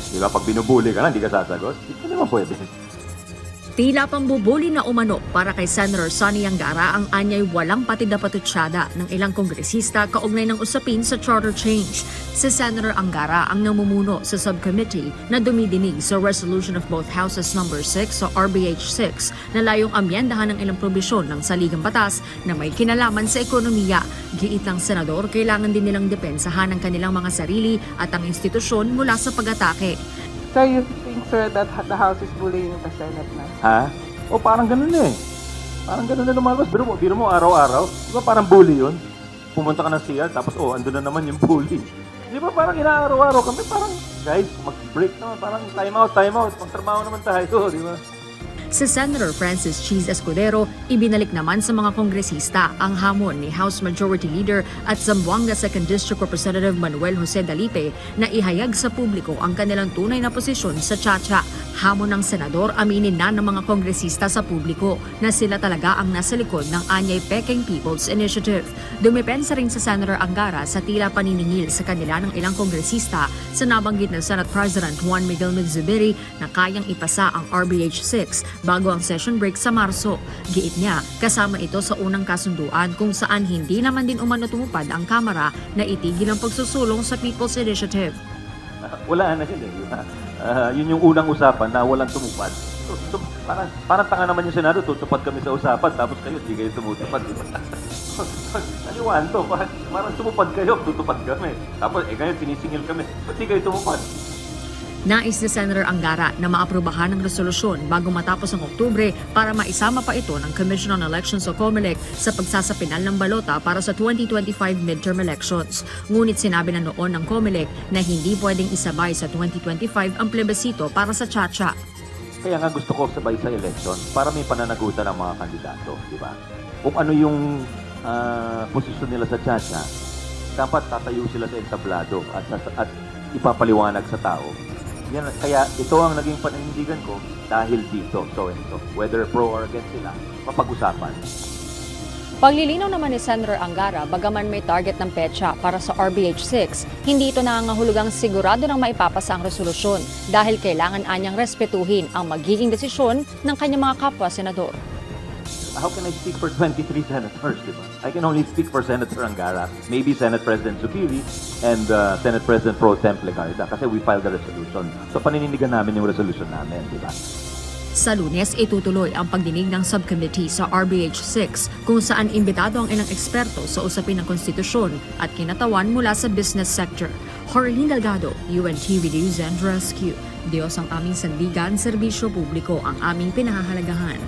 Di ba? Pag binubuli ka na, hindi ka sasagot. Hindi naman pwede. Tila pambubuli na umano para kay Senator Sonny Angara ang anyay walang patid-patutsyada ng ilang kongresista kaugnay ng usapin sa charter change. Si Senator Angara ang namumuno sa subcommittee na dumidinig sa resolution of both houses number 6 sa RBH 6 na layong amyendahan ng ilang probisyon ng saligang batas na may kinalaman sa ekonomiya. Giit ng senador, kailangan din nilang depensahan ang kanilang mga sarili at ang institusyon mula sa pag-atake. So you think, sir, that the House is bullying the Senate na? Ha? O parang ganun eh. Parang ganun na lumalabas. Biro mo araw-araw. Di ba parang bully yun? Pumunta ka ng CR, tapos andun na naman yung bully. Di ba parang inaaraw-araw kami? Parang, guys, mag-break naman. Parang time out. Pagtrabaho naman tayo, di ba? Si Senator Francis Cheese Escudero, ibinalik naman sa mga kongresista ang hamon ni House Majority Leader at Zamboanga 2nd District Representative Manuel Jose Dalipe na ihayag sa publiko ang kanilang tunay na posisyon sa Chacha. Hamon ng senador, aminin na ng mga kongresista sa publiko na sila talaga ang nasa likod ng anyay Peking People's Initiative. Dumepensa rin sa Senator Angara sa tila paniningil sa kanila ng ilang kongresista sa nabanggit ng Senate President Juan Miguel Medzubiri na kayang ipasa ang RBH 6 bago ang session break sa Marso. Giit niya, kasama ito sa unang kasunduan kung saan hindi naman din umano tumupad ang Kamara na itigil ang pagsusulong sa People's Initiative. Wala na yun eh. Yun yung unang usapan na walang tumupad. So, parang tanga naman yung Senado, tutupad kami sa usapan, tapos kayo, di kayo tumutupad. Naliwan to, parang tumupad kayo, tutupad kami. Tapos, kayo, sinisingil kami, ba't di kayo tumupad? Nais ni Senator Angara na maaprubahan ng resolusyon bago matapos ang Oktubre para maisama pa ito ng Commission on Elections o COMELEC sa pagsasapinal ng balota para sa 2025 midterm elections. Ngunit sinabi na noon ng COMELEC na hindi pwedeng isabay sa 2025 ang plebisito para sa Chacha. Kaya nga gusto ko sabay sa election para may pananagutan ng mga kandidato, di ba? Kung ano yung posisyon nila sa Chacha, dapat tatayo sila sa entablado at ipapaliwanag sa tao. Yan, kaya ito ang naging paninindigan ko dahil dito, so and so. Whether pro or against sila, mapag-usapan. Paglilinaw naman ni Senator Angara, bagaman may target ng petsa para sa RBH 6, hindi ito nangangahulugang sigurado ng maipapasa ang resolusyon dahil kailangan anyang respetuhin ang magiging desisyon ng kanyang mga kapwa-senador. How can I speak for 23 senators, di ba? I can only speak for Senator Angara, maybe Senate President Zubiri, and Senate President Pro Tem Legarda, kasi we filed the resolution. So paninindigan namin yung resolution namin, di ba? Sa Lunes, itutuloy ang pagdinig ng subcommittee sa RBH 6 kung saan imbitado ang ilang eksperto sa usapin ng konstitusyon at kinatawan mula sa business sector. Jorlyn Delgado, UNTV News and Rescue. Diyos ang aming sandigan, serbisyo publiko ang aming pinahahalagahan.